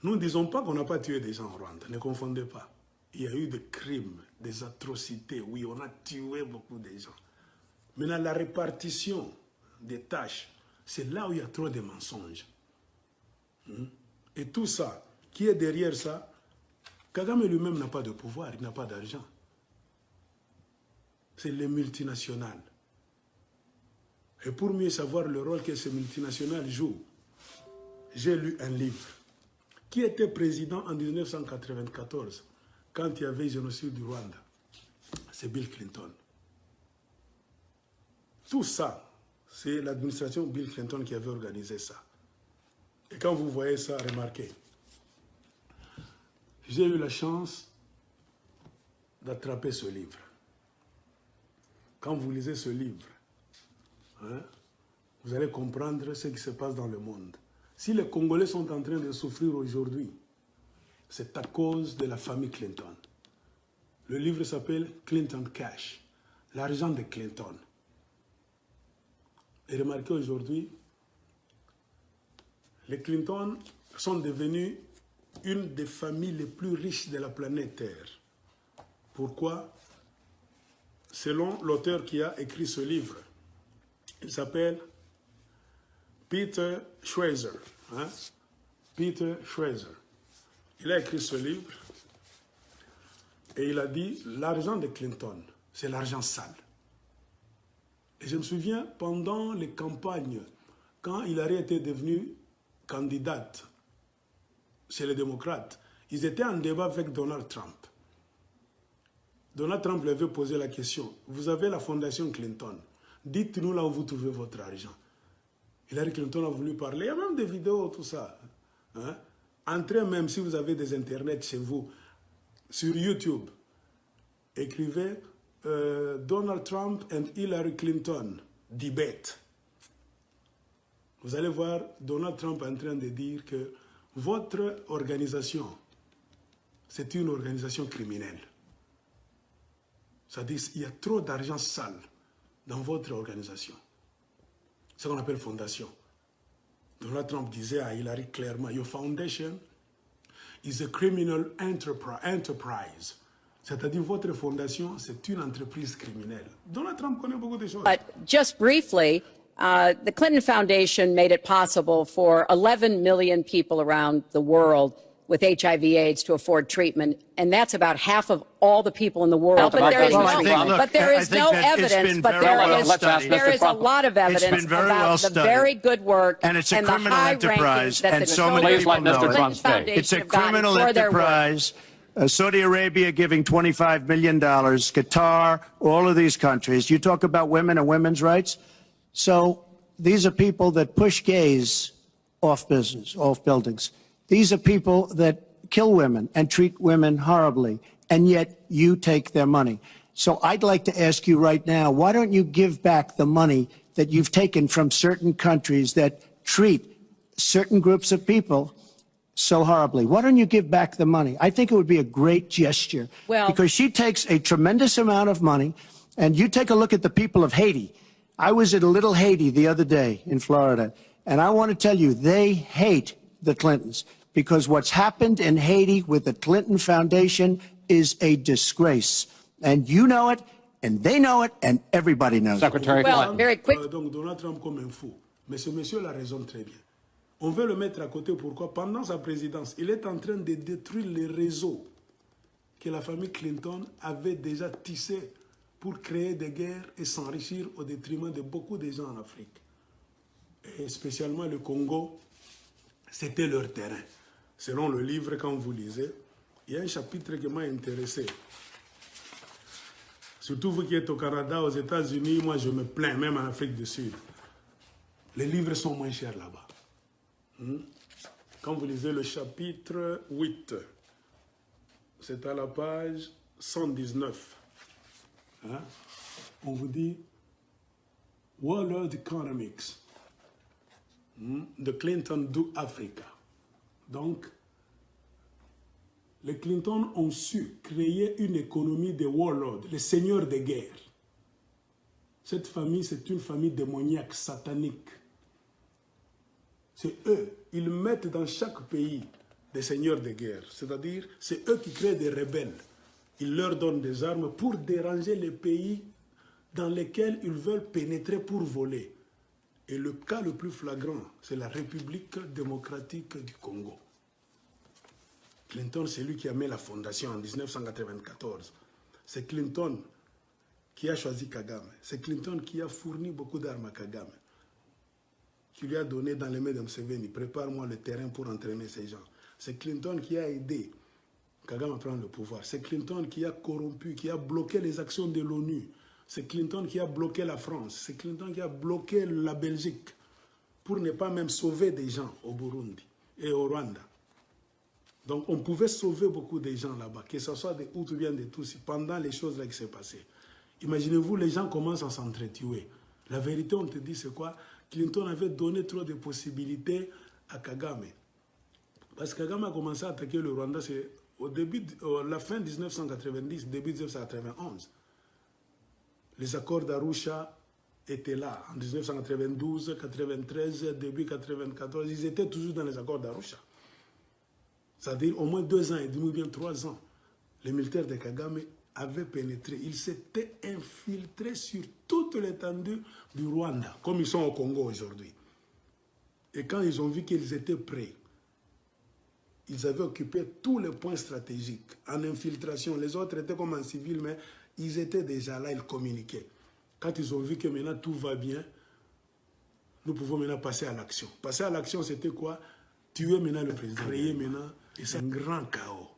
Nous ne disons pas qu'on n'a pas tué des gens en Rwanda, ne confondez pas. Il y a eu des crimes, des atrocités, oui, on a tué beaucoup de gens. Maintenant, la répartition des tâches, c'est là où il y a trop de mensonges. Et tout ça, qui est derrière ça, Kagame lui-même n'a pas de pouvoir, il n'a pas d'argent. C'est les multinationales. Et pour mieux savoir le rôle que ces multinationales jouent, j'ai lu un livre. Qui était président en 1994, quand il y avait le génocide du Rwanda? C'est Bill Clinton. Tout ça, c'est l'administration Bill Clinton qui avait organisé ça. Et quand vous voyez ça, remarquez. J'ai eu la chance d'attraper ce livre. Quand vous lisez ce livre, hein, vous allez comprendre ce qui se passe dans le monde. Si les Congolais sont en train de souffrir aujourd'hui, c'est à cause de la famille Clinton. Le livre s'appelle Clinton Cash, l'argent de Clinton. Et remarquez aujourd'hui, les Clinton sont devenus une des familles les plus riches de la planète Terre. Pourquoi? Selon l'auteur qui a écrit ce livre, il s'appelle Peter Schweizer. Hein? Peter Schweizer. Il a écrit ce livre et il a dit l'argent de Clinton, c'est l'argent sale. Et je me souviens, pendant les campagnes, quand Hillary était devenue candidate chez les démocrates, ils étaient en débat avec Donald Trump. Donald Trump lui avait posé la question, vous avez la fondation Clinton, dites-nous là où vous trouvez votre argent. Hillary Clinton a voulu parler, il y a même des vidéos, tout ça. Hein? Entrez même si vous avez des internets chez vous, sur YouTube, écrivez Donald Trump and Hillary Clinton debate. Vous allez voir Donald Trump en train de dire que votre organisation, c'est une organisation criminelle. C'est-à-dire qu'il y a trop d'argent sale dans votre organisation. C'est ce qu'on appelle fondation. Donald Trump disait à Hillary clairement, your foundation is a criminal enterprise. C'est-à-dire votre fondation, c'est une entreprise criminelle. Donald Trump connaît beaucoup de choses. But just briefly, the Clinton Foundation made it possible for 11 million people around the world with HIV/AIDS to afford treatment, and that's about half of all the people in the world. But there is no evidence, but there is a lot of evidence about the very good work and the high rankings that the Clinton Foundation It's a criminal enterprise. Saudi Arabia giving $25 million, Qatar, all of these countries. You talk about women and women's rights. So these are people that push gays off business, off buildings. These are people that kill women and treat women horribly, and yet you take their money. So I'd like to ask you right now, why don't you give back the money that you've taken from certain countries that treat certain groups of people so horribly? Why don't you give back the money? I think it would be a great gesture, because she takes a tremendous amount of money, and you take a look at the people of Haiti. I was at a little Haiti the other day in Florida, and I want to tell you, they hate the Clintons, because what's happened in Haiti with the Clinton Foundation is a disgrace. And you know it, and they know it, and everybody knows it. Well, very quick. Donc Donald Trump comme un fou. Mais ce monsieur a raison très bien. On veut le mettre à côté, pourquoi? Pendant sa présidence, il est en train de détruire les réseaux que la famille Clinton avait déjà tissés pour créer des guerres et s'enrichir au détriment de beaucoup de gens en Afrique. Et spécialement le Congo, c'était leur terrain. Selon le livre, quand vous lisez, il y a un chapitre qui m'a intéressé. Surtout vous qui êtes au Canada, aux États-Unis, moi je me plains, même en Afrique du Sud. Les livres sont moins chers là-bas. Quand vous lisez le chapitre 8, c'est à la page 119. Hein? On vous dit World Economics, the Clinton do Africa. Donc, les Clinton ont su créer une économie de warlords, les seigneurs de guerre. Cette famille, c'est une famille démoniaque, satanique. C'est eux, ils mettent dans chaque pays les seigneurs de guerre. C'est-à-dire, c'est eux qui créent des rebelles. Ils leur donnent des armes pour déranger les pays dans lesquels ils veulent pénétrer pour voler. Et le cas le plus flagrant, c'est la République démocratique du Congo. Clinton, c'est lui qui a mis la fondation en 1994. C'est Clinton qui a choisi Kagame. C'est Clinton qui a fourni beaucoup d'armes à Kagame, qui lui a donné dans les mains de Museveni, prépare-moi le terrain pour entraîner ces gens. C'est Clinton qui a aidé Kagame à prendre le pouvoir. C'est Clinton qui a corrompu, qui a bloqué les actions de l'ONU. C'est Clinton qui a bloqué la France. C'est Clinton qui a bloqué la Belgique pour ne pas même sauver des gens au Burundi et au Rwanda. Donc on pouvait sauver beaucoup de gens là-bas, que ce soit des Hutus ou bien des Tutsis, pendant les choses là qui s'est passées. Imaginez-vous, les gens commencent à s'entretuer. La vérité, on te dit, c'est quoi? Clinton avait donné trop de possibilités à Kagame. Parce que Kagame a commencé à attaquer le Rwanda, c'est au début, la fin 1990, début 1991. Les accords d'Arusha étaient là, en 1992, 93, début 94. Ils étaient toujours dans les accords d'Arusha. C'est-à-dire au moins 2 ans et demi ou bien 3 ans. Les militaires de Kagame avaient pénétré. Ils s'étaient infiltrés sur toute l'étendue du Rwanda, comme ils sont au Congo aujourd'hui. Et quand ils ont vu qu'ils étaient prêts, ils avaient occupé tous les points stratégiques en infiltration. Les autres étaient comme en civil, mais ils étaient déjà là, ils communiquaient. Quand ils ont vu que maintenant tout va bien, nous pouvons maintenant passer à l'action. Passer à l'action, c'était quoi? Tuer maintenant le président, créer maintenant, et c'est un grand chaos.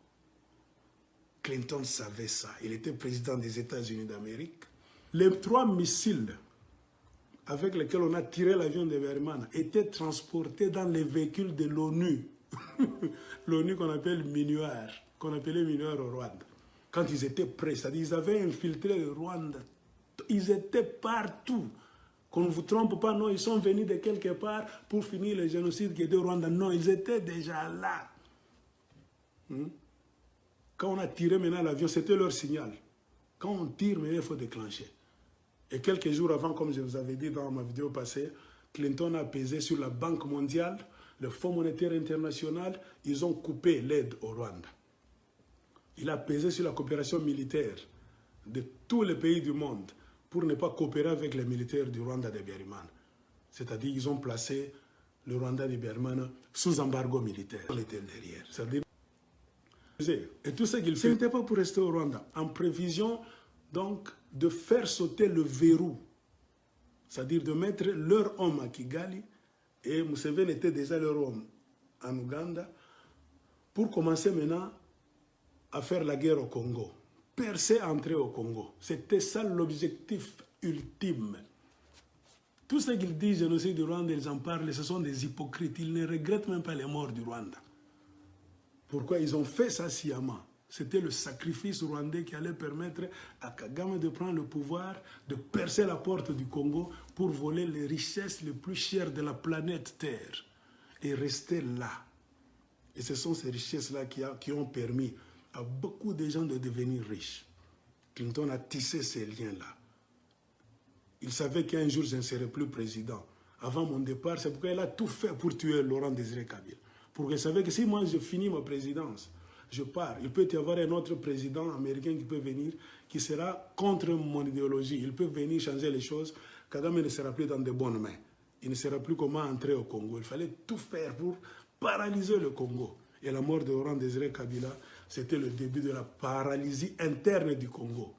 Clinton savait ça. Il était président des États-Unis d'Amérique. Les 3 missiles avec lesquels on a tiré l'avion de Berman étaient transportés dans les véhicules de l'ONU. L'ONU qu'on appelle Minuar, qu'on appelait Minuar au Rwanda. Quand ils étaient prêts, c'est-à-dire ils avaient infiltré le Rwanda. Ils étaient partout. Qu'on ne vous trompe pas, non, ils sont venus de quelque part pour finir le génocide qui était au Rwanda. Non, ils étaient déjà là. Quand on a tiré maintenant l'avion, c'était leur signal. Quand on tire, maintenant, il faut déclencher. Et quelques jours avant, comme je vous avais dit dans ma vidéo passée, Clinton a pesé sur la Banque mondiale, le Fonds monétaire international, ils ont coupé l'aide au Rwanda. Il a pesé sur la coopération militaire de tous les pays du monde pour ne pas coopérer avec les militaires du Rwanda de Biarimana. C'est-à-dire qu'ils ont placé le Rwanda de Biarimana sous embargo militaire. On était derrière. C'est-à-dire, et tout ce qu'il fait, ce n'était pas pour rester au Rwanda, en prévision donc de faire sauter le verrou, c'est-à-dire de mettre leur homme à Kigali, et Museveni était déjà leur homme en Ouganda, pour commencer maintenant à faire la guerre au Congo, percer entrer au Congo. C'était ça l'objectif ultime. Tout ce qu'ils disent, génocide du Rwanda, ils en parlent, ce sont des hypocrites. Ils ne regrettent même pas les morts du Rwanda. Pourquoi ils ont fait ça sciemment? C'était le sacrifice rwandais qui allait permettre à Kagame de prendre le pouvoir, de percer la porte du Congo pour voler les richesses les plus chères de la planète Terre et rester là. Et ce sont ces richesses-là qui ont permis à beaucoup de gens de devenir riches. Clinton a tissé ces liens-là. Il savait qu'un jour je ne serai plus président. Avant mon départ, c'est pourquoi il a tout fait pour tuer Laurent Désiré Kabila. Pour qu'il savait que si moi je finis ma présidence, je pars. Il peut y avoir un autre président américain qui peut venir, qui sera contre mon idéologie. Il peut venir changer les choses. Kagame ne sera plus dans de bonnes mains. Il ne sera plus comment entrer au Congo. Il fallait tout faire pour paralyser le Congo. Et la mort de Laurent Désiré Kabila, c'était le début de la paralysie interne du Congo.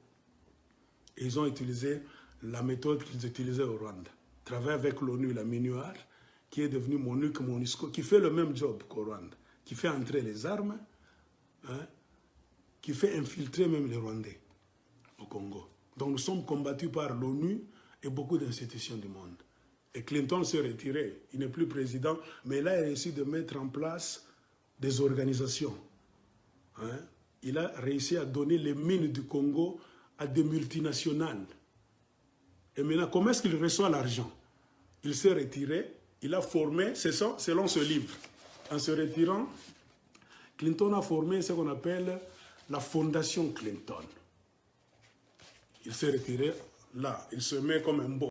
Et ils ont utilisé la méthode qu'ils utilisaient au Rwanda. Travailler avec l'ONU, la MINUAR, qui est devenue MONUC, MONUSCO, qui fait le même job qu'au Rwanda, qui fait entrer les armes, qui fait infiltrer même les Rwandais au Congo. Donc nous sommes combattus par l'ONU et beaucoup d'institutions du monde. Et Clinton s'est retiré, il n'est plus président, mais il a réussi de mettre en place des organisations. Il a réussi à donner les mines du Congo à des multinationales. Et maintenant, comment est-ce qu'il reçoit l'argent? Il s'est retiré, il a formé, c'est ça, selon ce livre. En se retirant, Clinton a formé ce qu'on appelle la Fondation Clinton. Il s'est retiré là, il se met comme un bon.